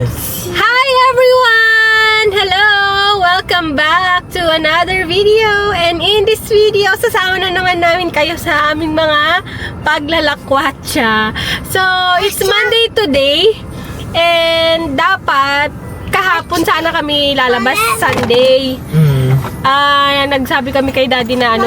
Hi everyone! Hello! Welcome back to another video. And in this video, sasama na naman namin kayo sa aming mga paglalakwatsa. So, it's Monday today. And dapat kahapon sana kami lalabas Sunday. Nagsabi kami kay Daddy na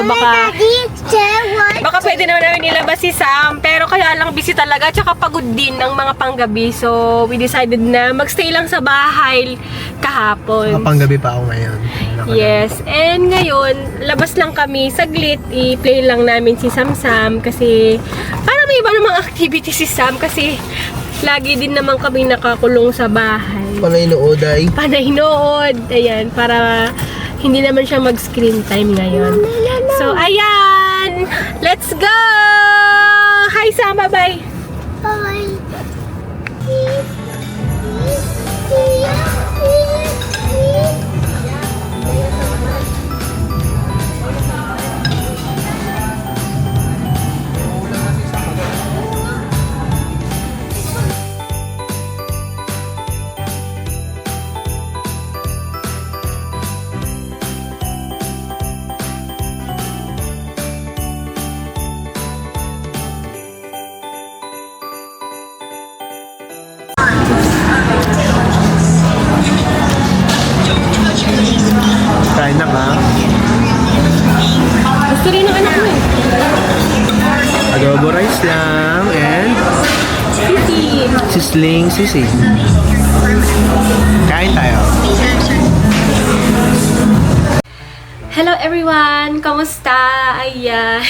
baka pwede naman namin ilabas si Sam, pero kaya lang busy talaga, tsaka pagod din ng mga panggabi. So, we decided na magstay lang sa bahay kahapon. Panggabi pa ako ngayon. Yes, and ngayon, labas lang kami saglit, i-play lang namin si Sam kasi para may iba namang activity si Sam kasi lagi din naman kami nakakulong sa bahay. Panay nood ay? Panay nood. Ayan, para hindi naman siya mag-screen time ngayon. So, ayan! Let's go! Hi, Sam! Bye-bye! Bye. Kain na ka? Gusto rin ng anak mo eh. Adobo rice lang and Sisi! sisling sisig. Kain tayo. Hello everyone! Kamusta? Ayan.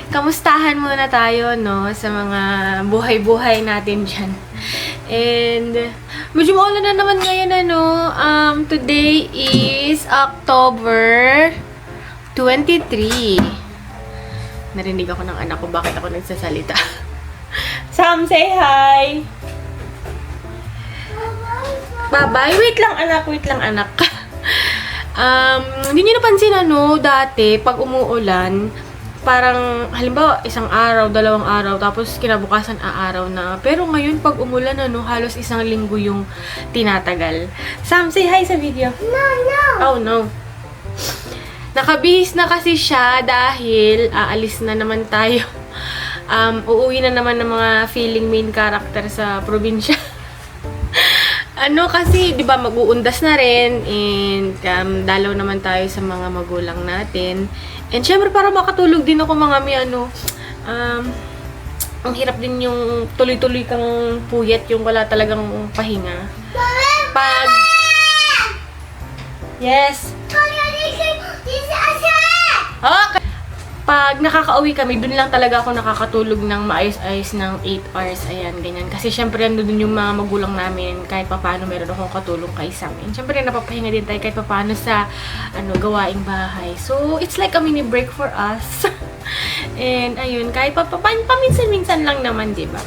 Kamustahan muna tayo, no? Sa mga buhay-buhay natin dyan. And medyo maulan na naman ngayon, today is October 23. Narinig ako ng anak ko, bakit ako nagsasalita. Sam, say hi! Bye-bye! Wait lang anak. Hindi nyo napansin dati, pag umuulan, parang, halimbawa, isang araw, 2 araw, tapos kinabukasan aaraw na. Pero ngayon, pag umulan, halos 1 linggo yung tinatagal. Sam, say hi sa video. No. Oh, no. Nakabihis na kasi siya dahil aalis na naman tayo. Uuwi na naman ng mga feeling main character sa probinsya. Kasi, di ba, mag-uundas na rin and dalaw naman tayo sa mga magulang natin. And syempre, para makatulog din ako mga ang hirap din yung tuloy-tuloy kang puyat, yung wala talagang pahinga. Yes! Okay! Pag nakaka-uwi kami, dun lang talaga ako nakakatulog ng maayos-ayos ng 8 hours. Ayan, ganyan. Kasi syempre, ando dun yung mga magulang namin. Kahit papaano, meron akong katulong kay Sam. And syempre, napapahinga din tayo kahit papaano sa gawaing bahay. So, it's like a mini break for us. And, ayun, kahit paminsan-minsan lang naman, diba?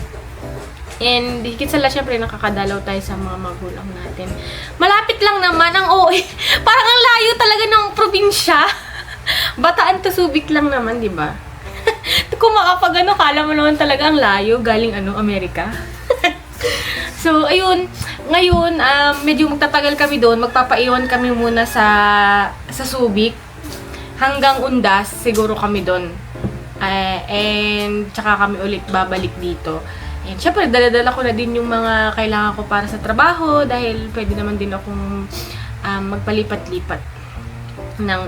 And, higit sa lahat, syempre, nakakadalaw tayo sa mga magulang natin. Malapit lang naman ang OA. Parang ang layo talaga ng probinsya. Bataan to Subic lang naman, di ba? Kung makapag kala mo naman talaga ang layo, galing Amerika. So, ayun, ngayon, medyo magtatagal kami doon, magpapaiwan kami muna sa Subic, hanggang Undas, siguro kami doon. And, tsaka kami ulit babalik dito. And, syempre, dala-dala ko na din yung mga kailangan ko para sa trabaho, dahil pwede naman din akong magpalipat-lipat ng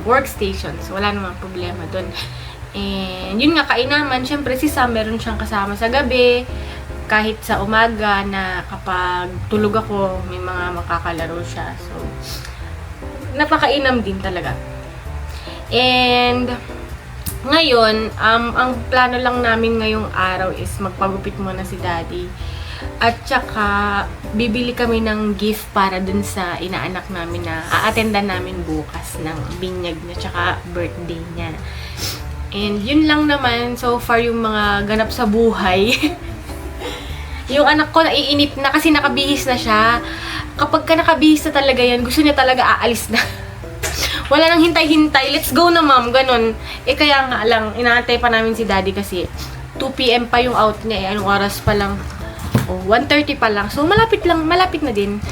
workstations. Wala namang problema doon. And yun nga, kainaman, syempre si Sam meron siyang kasama sa gabi, kahit sa umaga na kapag tulog ako, may mga makakalaro siya. So, napakainam din talaga. And ngayon, ang plano lang namin ngayong araw is magpagupit muna si Daddy. At saka, bibili kami ng gift para dun sa inaanak namin na a-attendan namin bukas ng binyag niya, tsaka birthday niya. And yun lang naman, so far yung mga ganap sa buhay. Yung anak ko naiinip na kasi nakabihis na siya. Kapag ka nakabihis na talaga yan, gusto niya talaga aalis na. Wala nang hintay-hintay, let's go na ma'am, ganun. Kaya nga lang, inaantay pa namin si Daddy kasi 2 PM pa yung out niya anong oras pa lang? ako. 1:30 pa lang. So, malapit na din.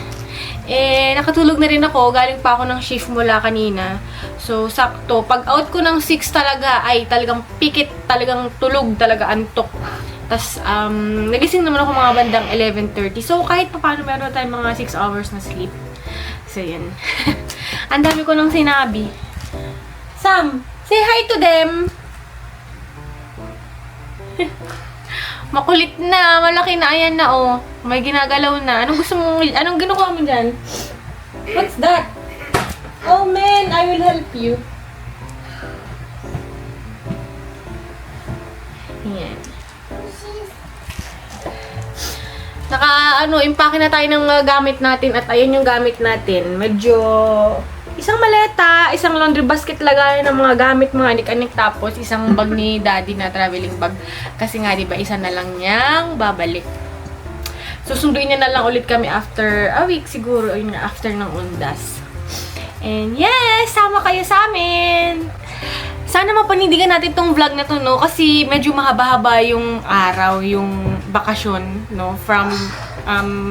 Nakatulog na rin ako. Galing pa ako ng shift mula kanina. So, sakto. Pag out ko ng 6 talaga, ay talagang pikit, talagang tulog, talaga antok. Tapos, nagising naman ako mga bandang 11:30. So, kahit pa paano meron tayong mga 6 hours na sleep. So, yun. Ang dami ko nang sinabi. Sam, say hi to them! Makulit na, malaki na, ayan na, oh. May ginagalaw na. Anong ginukuha mo dyan? What's that? Oh, man, I will help you. Ayan. Impake na tayo ng mga gamit natin at ayan yung gamit natin. Medyo, isang maleta, isang laundry basket lagay ng mga gamit, mga anik-anik, tapos isang bag ni daddy na traveling bag. Kasi nga, diba, isa na lang niyang babalik. Susunduin niya na lang ulit kami after a week siguro, yun nga, after ng undas. And yes, sama kayo sa amin! Sana mapanindigan natin tong vlog na to, no? Kasi medyo mahaba-haba yung araw, yung bakasyon, no? From,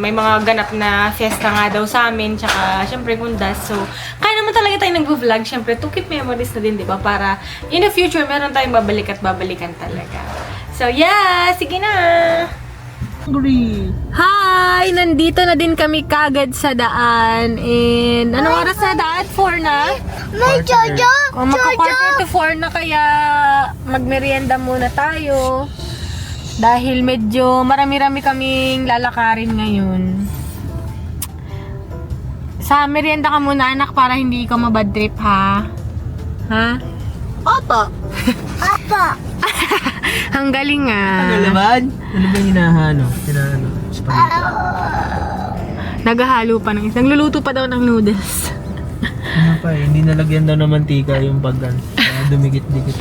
may mga ganap na fiesta nga daw sa amin, tsaka, syempre, undas. So, kaya naman talaga tayo nag-vlog, syempre, to keep memories na din, di ba? Para, in the future, meron tayong babalik at babalikan talaga. So, yeah! Sige na! Hi! Nandito na din kami kagad sa daan. And anong oras na daan? 4 na? May Jojo! O magka-quarter to 4 na kaya magmerienda muna tayo. Dahil medyo marami-rami kaming lalakarin ngayon. Sa merienda ka muna anak para hindi ka mabad trip ha? Ha? Opo! Opo! Ang galing ah. Ano naman? Ano ba hinahano? Spaghetti. Naghahalo pa ng isang. Nagluluto pa daw ng noodles. Ano pa eh, hindi nalagyan daw ng mantika yung paggan. Kaya dumikit-dikit.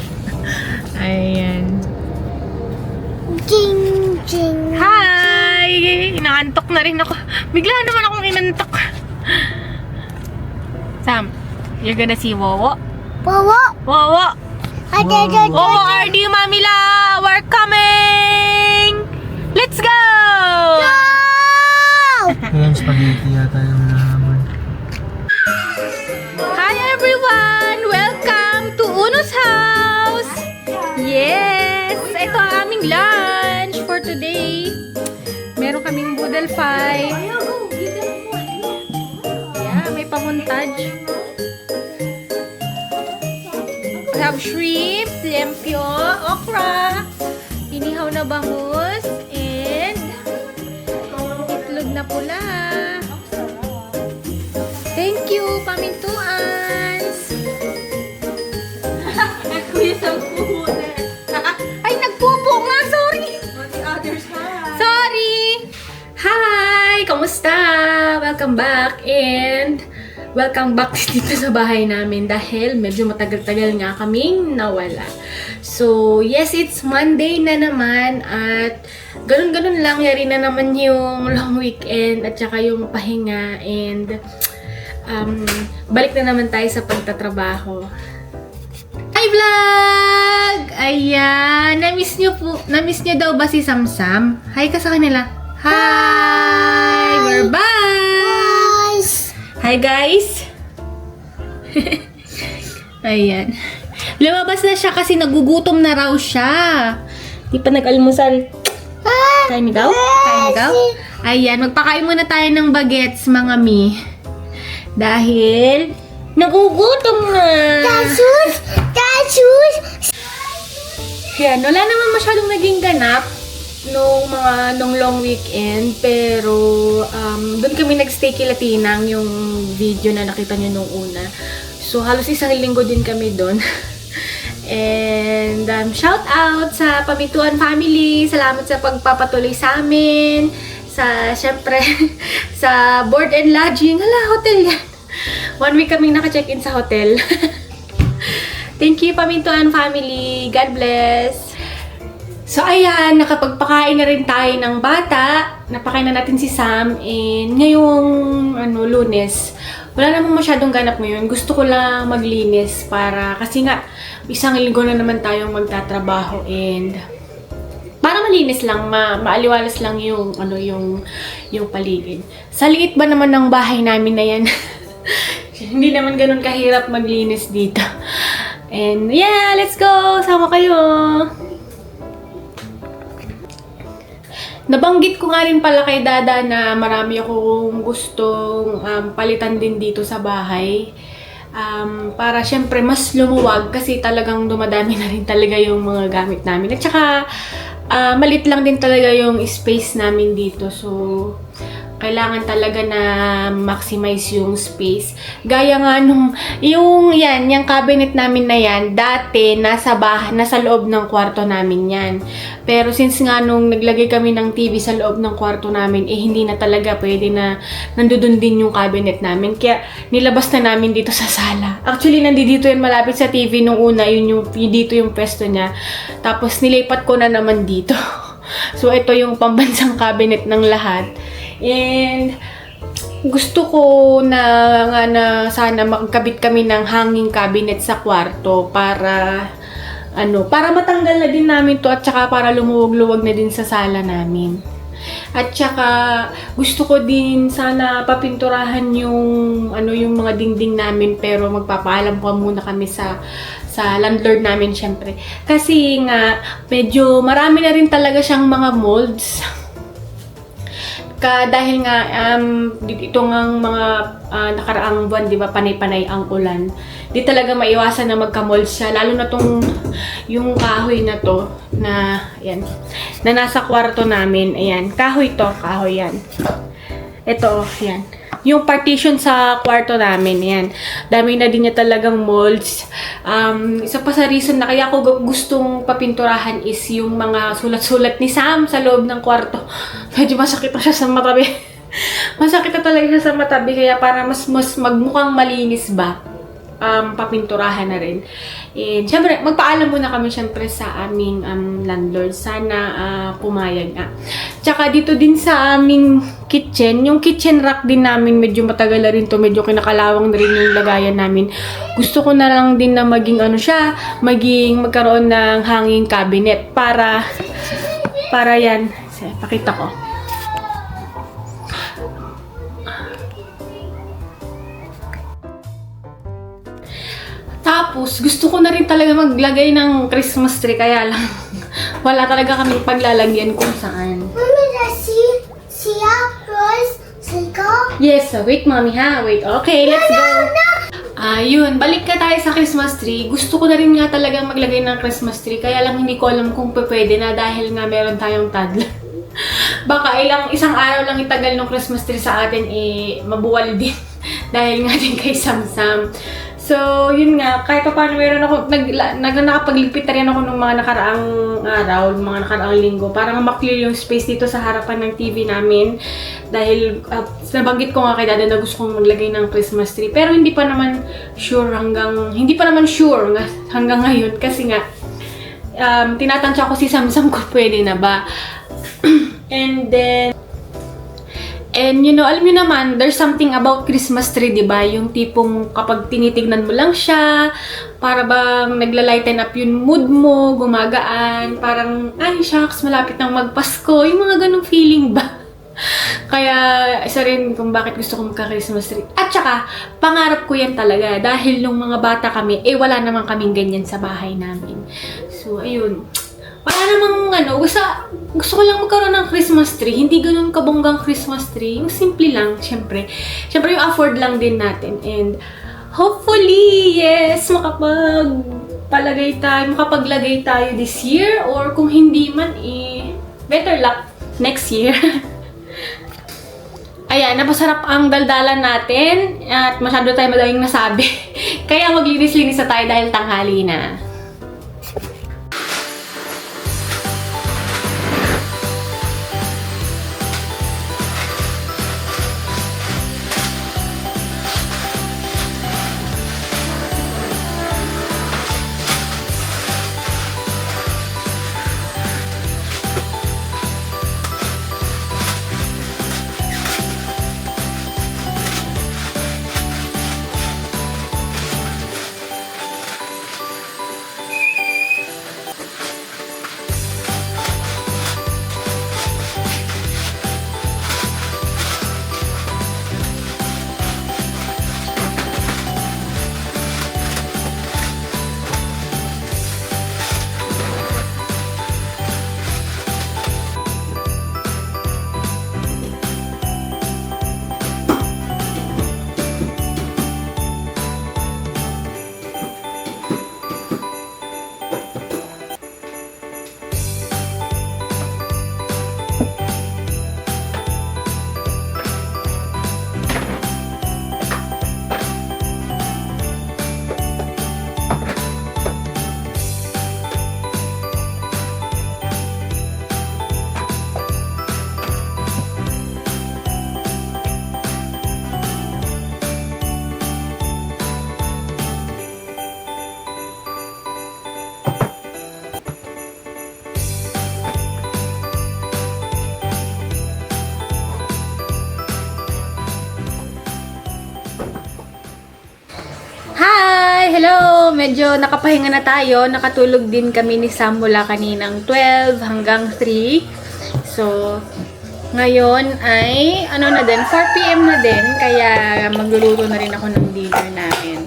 Ayan. Ching! Ching! Hi! Inaantok na rin ako. Bigla naman akong inantok. Sam, you're gonna see Wowo? Wawa! Wowo! Ate Jojo! Wowo, RD, Mamila! We're coming! Let's go! Ayan, spaghetti yata yung naman. Hi everyone! Welcome to Uno's house! Yes! Ito ang aming lunch for today. Meron kaming boodle pie. Yeah, may pamontage. We have shrimp, liempyo, okra, inihaw na bangus, and itlog na pula. Thank you, pamintuans! Kuya sa Ay, nagpupo nga! Sorry! Sorry! Hi! Kamusta? Welcome back and welcome back dito sa bahay namin dahil medyo matagal-tagal nga kaming nawala. So, yes, it's Monday na naman at ganun-ganun lang, yari na naman yung long weekend at saka yung pahinga and balik na naman tayo sa pagtatrabaho. Hi vlog! Ayan, na-miss nyo daw ba si Samsam? Hi ka sa kanila. Hi! We're back! Hi guys! Ayan. Lumabas na siya kasi nagugutom na raw siya. Di pa nag-almusal. Kain ikaw? Kain ikaw? Ayan, magpakain muna tayo ng bagets, mga mi. Dahil nagugutom na. Tasus! Tasus! Yan, wala naman masyadong naging ganap nung long weekend, pero doon kami nagstay kila Tinang, yung video na nakita nyo nung una. So, halos isang linggo din kami doon. And shout out sa Pamituan family. Salamat sa pagpapatuloy sa amin. Syempre, sa board and lodging. Hala, hotel yan. 1 week kaming naka-check-in sa hotel. Thank you, Pamituan family. God bless. So, ayan, nakapagpakain na rin tayo ng bata. Napakain na natin si Sam. And ngayong Lunes, wala namang masyadong ganap ngayon. Gusto ko lang maglinis kasi nga, isang linggo na naman tayong magtatrabaho. And para malinis lang, maaliwalas lang yung yung paligid. Sa liit ba naman ng bahay namin na yan? Hindi naman ganun kahirap maglinis dito. And yeah, let's go! Sama kayo! Nabanggit ko nga rin pala kay Dada na marami akong gustong palitan din dito sa bahay. Para syempre mas lumuwag kasi talagang dumadami na rin talaga yung mga gamit namin. At saka malit lang din talaga yung space namin dito. So, kailangan talaga na maximize yung space. Gaya nga nung, yung cabinet namin na yan, dati nasa loob ng kwarto namin yan. Pero since nga nung naglagay kami ng TV sa loob ng kwarto namin, hindi na talaga pwede na nandun din yung cabinet namin. Kaya nilabas na namin dito sa sala. Actually, nandito yan malapit sa TV nung una, dito yung pwesto niya. Tapos nilipat ko na naman dito. So, ito yung pambansang cabinet ng lahat. And gusto ko na sana magkabit kami ng hanging cabinet sa kwarto para matanggal na din namin to at saka para lumuwag-luwag na din sa sala namin. At saka gusto ko din sana papinturahan yung mga dingding namin, pero magpapaalam pa muna kami sa landlord namin syempre. Kasi nga medyo marami na rin talaga siyang mga molds. Dahil nga ito ngang mga nakaraang buwan, di ba, panay-panay ang ulan. Di talaga maiwasan na magka-mold siya, lalo na yung kahoy na to na nasa kwarto namin. Ayan, kahoy yan. Ito, yan. Yung partition sa kwarto namin, yan. Dami na din niya talagang molds. Isa pa sa reason na kaya ko gustong papinturahan is yung mga sulat-sulat ni Sam sa loob ng kwarto. Medyo masakit na siya sa matabi. Masakit na talaga siya sa matabi, kaya para mas magmukhang malinis ba, papinturahan na rin. And syempre, magpaalam muna kami syempre sa aming landlord. Sana pumayag nga. Tsaka dito din sa aming kitchen, yung kitchen rack din namin, medyo matagal na rin to, medyo kinakalawang na rin yung lagayan namin. Gusto ko na lang din na maging magkaroon ng hanging cabinet para yan. Pakita ko. Tapos, gusto ko na rin talaga maglagay ng Christmas tree, kaya lang wala talaga kaming paglalagyan kung saan. Mami, see Rose, Yes, wait mommy ha, wait. Okay, let's go. Ayun, balik ka tayo sa Christmas tree. Gusto ko na rin nga talagang maglagay ng Christmas tree, kaya lang hindi ko alam kung pwede na dahil nga meron tayong toddler. Baka isang araw lang itagal ng Christmas tree sa atin, mabuwal din dahil nga din kay Samsam. So, yun nga, kahit pa paano meron ako, nakapagligpit na rin ako ng mga nakaraang araw, mga nakaraang linggo, para ma-clear yung space dito sa harapan ng TV namin. Dahil, nabanggit ko nga kay Dada na gusto kong maglagay ng Christmas tree. Pero hindi pa naman sure hanggang ngayon. Kasi nga, tinatansya ko si Samsam ko pwede na ba. And alam niyo naman, there's something about Christmas tree, 'di ba? Yung tipong kapag tinitignan mo lang siya, para bang nagla-lighten up yung mood mo, gumagaan, parang ay shucks, malapit nang magpasko, yung mga ganung feeling ba? Kaya isa rin kung bakit gusto ko magka-Christmas tree. At saka, pangarap ko yan talaga dahil nung mga bata kami, wala naman kaming ganyan sa bahay namin. So, ayun. Wala namang gusto ko lang magkaroon ng Christmas tree. Hindi ganun kabonggang Christmas tree. Yung simple lang, syempre. Syempre yung afford lang din natin. And hopefully, yes, makapaglagay tayo this year. Or kung hindi man, better luck next year. Ayan, napasarap ang daldalan natin. At masyado tayo madaming nasabi. Kaya maglinis-linis na tayo dahil tanghali na. hello! Medyo nakapahinga na tayo. Nakatulog din kami ni Sam mula kaninang 12 hanggang 3. So, ngayon ay, ano na din, 4 p.m. na din. Kaya magluluto na rin ako ng dinner namin.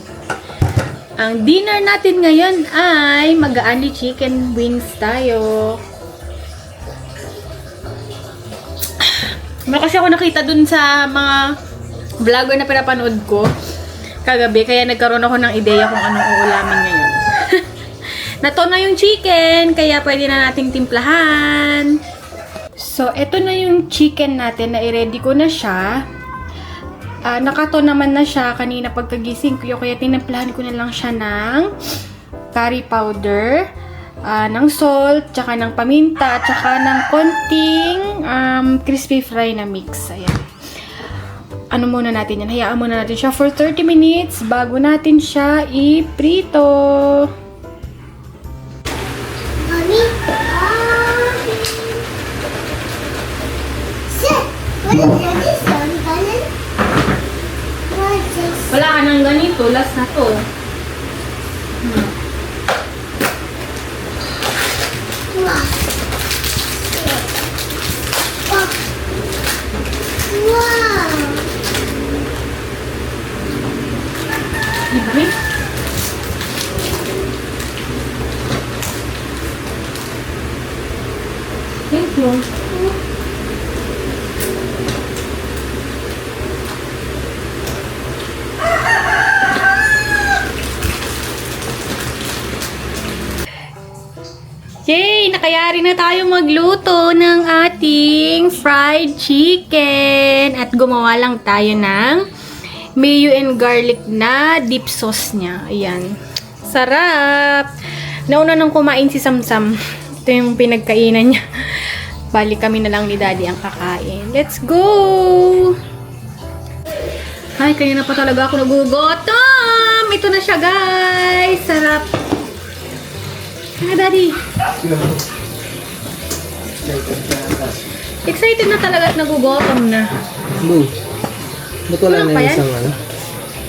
Ang dinner natin ngayon ay mag-aani chicken wings tayo. Meron kasi ako nakita dun sa mga vlogger na pinapanood ko kagabi, kaya nagkaroon ako ng ideya kung anong uulamin ngayon. Nato na yung chicken, kaya pwede na nating timplahan. So, eto na yung chicken natin, na i-ready ko na siya. Nakato naman na siya kanina pagkagising ko, kaya tinimplahan ko na lang siya ng curry powder, ng salt, tsaka ng paminta, tsaka ng konting crispy fry na mix. Ayan. Ano muna natin yan? Hayaan muna natin siya for 30 minutes bago natin siya iprito. Mommy, Sis, what is this one, Colin? What is this? Wala ka nang ganito. Last na to. Wow. Wow. Diba? Thank you. Yay! Nakayari na tayo magluto ng ating fried chicken. At gumawa lang tayo ng mayo and garlic na dip sauce niya. Ayan. Sarap! Nauna nang kumain si Samsam. Ito yung pinagkainan niya. Balik kami na lang ni Daddy ang kakain. Let's go! Ay, kanina pa talaga ako nagugutom! Ito na siya, guys! Sarap! Kaya, Daddy! Excited na talaga at nagugutom na. Boo. Ba't wala Ano na pa yung yan? isang ano?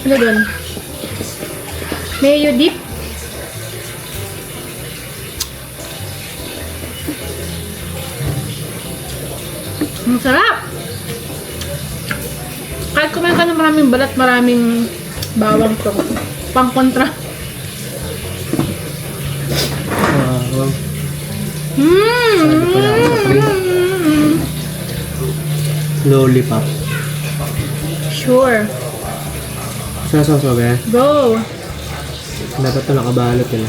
Ano doon? Mayo dip? Ang sarap! Kahit kumain ka ng maraming balat, maraming bawang to. Pang kontra. Wow. Mmm! Lollipop. Sure. Sasaw ba yan? Go! Dapat ito nakabalot yun.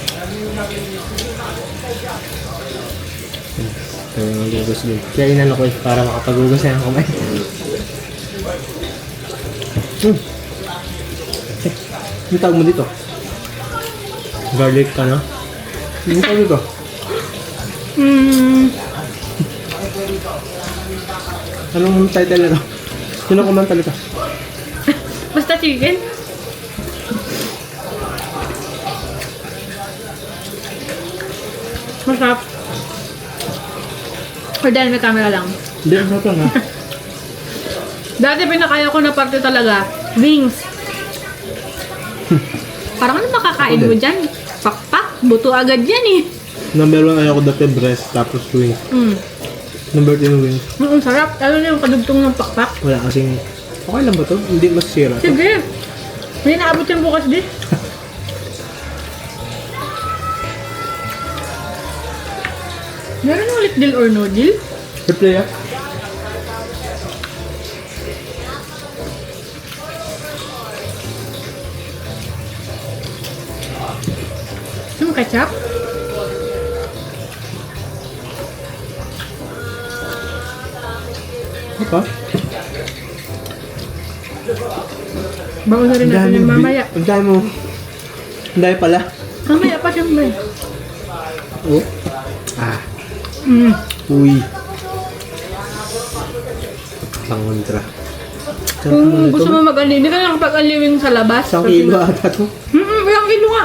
Kaya magugas din. Kaya inano ko para makapagugas na yung kamay. Yung tawag mo dito? Garlic ka na? Yung tawag dito? Mmm! Anong title nito? Sino kumanta nito? Basta chicken? Masarap. Or dahil may camera lang. Hindi, ang sarap lang ha. Dati pinakaya ko na parte talaga, wings. Parang ano makakain mo dyan? Pakpak, buto agad yan eh. Number 1 ayoko dati breast, tapos wings. Mm. Number 2 yung wings. Ang sarap. Lalo na yung kadugtong ng pakpak. Wala kasing... Okay lang ba to? Hindi masisira to. Sige. May naabot yan bukas din. Meron ulit deal or no deal? Replay ah. Yung ketchup? Apa? Bago na rin natin yung mamaya. Ang dami mo. Ang dami pala. Mamaya pa siyempre. Oh. Ah. Mm. Uy. Pangontra. Kung gusto mo mag-aliw, hindi ka lang kapag-aliwin sa labas. Isang kilo ata to. Ilang kilo nga.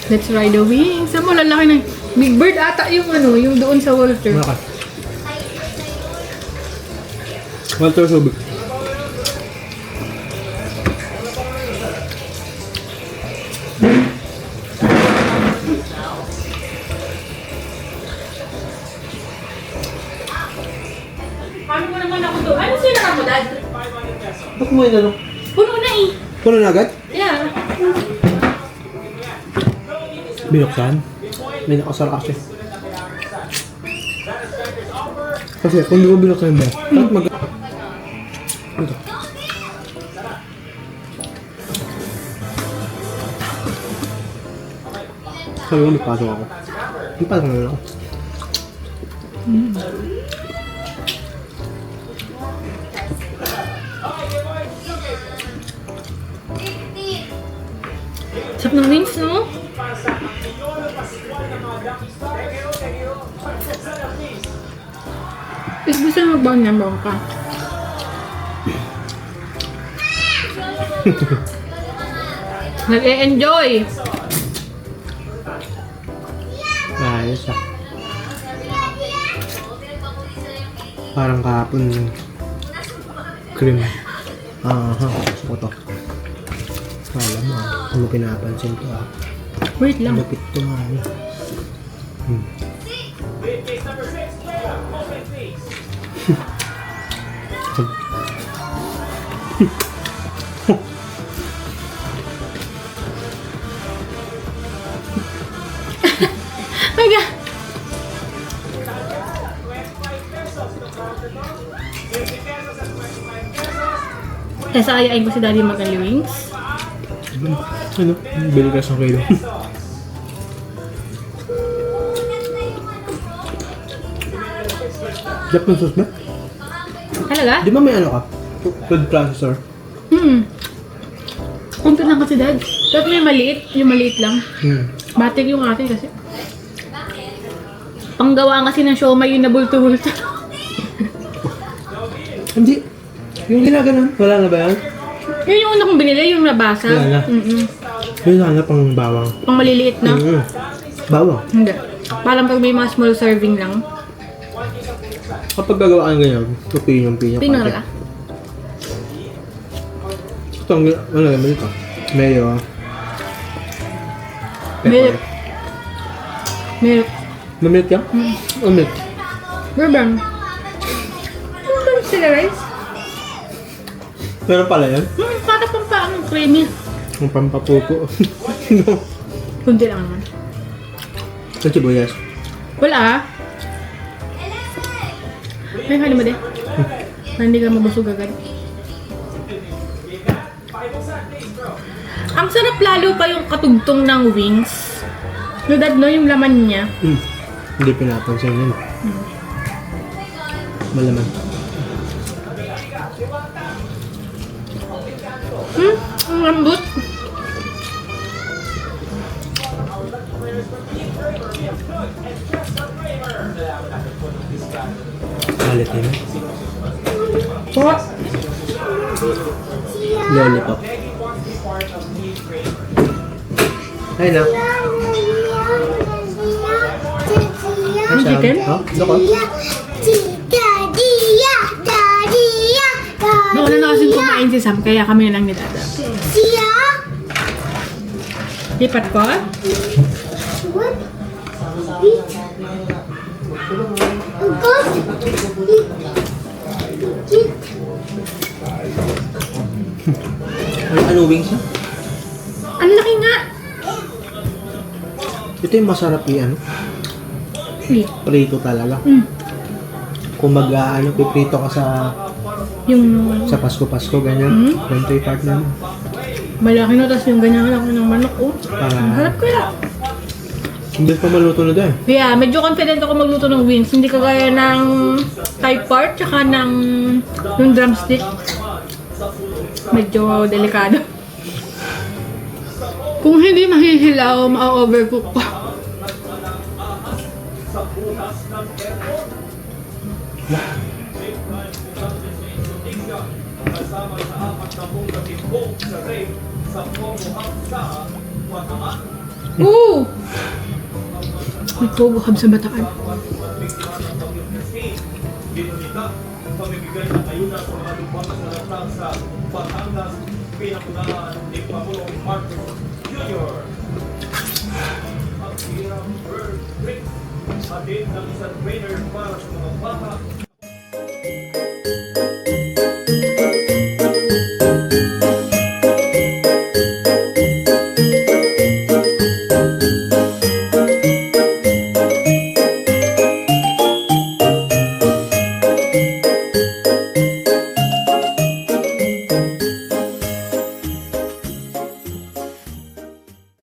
Let's ride the wings. Saan mo lalaki na? Big Bird ata yung ano, yung doon sa Walter. Maka. Walter Subic. Paano mo naman ako doon? Ano sinara mo, Dad? Ba't mo yun ano? Puno na eh. Puno na agad? Yeah. Binuksan? May nakasara kasi. Kasi kung di mo binuksan ba, bakit mag... Ito. Sabi ko, may pasok ako. May pasok na lang ako. Sarap ng wings, no? Gusto na mag-bound niya, bawang ka. Nag-e-enjoy! Ayos ah. Parang kahapon yung cream. Gusto ko to. Alam mo ah, ano pinapansin to ah. Wait lang. Lupit to nga eh. My God! Kaya ayain ko si Daddy mag-ali wings. Ano? Bili ka sa kilo. Japanese sauce ba? Talaga? Di ba may ano ka? Food processor? Kunti lang kasi, Dad. Tapos may maliit. Yung maliit lang. Batik yung atin kasi. Panggawa kasi ng siomay yung nabulto-bulto. Hindi. Yung ginaganon. Wala na ba yan? Yun yung una kong binili, yung nabasa. Wala na. Yun sana pang bawang. Pang maliliit na. Bawang. Hindi. Parang pag may mga small serving lang. Kapag gagawa ka ng ganyan, ito pinyong-pinyong. Tingnan ka. Ito ang ano naman ito? Mayo. Milk. Milk. Namit yan? Namit. Bourbon. Ano ba sila rice? Meron pala yan? Para pang paanong creamy. Ang pampapupo. Kunti lang naman. Ang sibuyas. Wala ah. Ay, hali mo din. Hindi ka mabusog agad. Ang sarap lalo pa yung katugtong ng wings. No, Dad, no? Yung laman niya. Hindi pinapansin yun. Malaman. Ang lambot. Malit yun. What? Lollipop. Ay na. Ang chicken? Ha? Doko? Noon na kasing kumain si Sam, kaya kami na lang ni Dada. Lipat ko? Ano wings na? Ang laki nga! Ito yung masarap yung ano? Prito talaga. Kung mag-ano, piprito ka Yung sa Pasko-Pasko, ganyan. Ganito yung part namin. malaki na, tapos yung ganyan lang ng manok, oh. Ang harap kaya. Hindi pa maluto na dahil. Yeah, medyo confident ako magluto ng wings. Hindi kagaya ng Thai part, tsaka ng yung drumstick. Medyo delikado. Kung hindi mahihilaw, ma-overcook pa. Ooh! May tubuhab sa bataan. nagbibigay ng ayuda sa mga lubhang nalatag sa Batangas, pinakunahan ni Pangulong Marcos Jr. Ang hirap bird break, hatid ng isang trainer para sa mga bata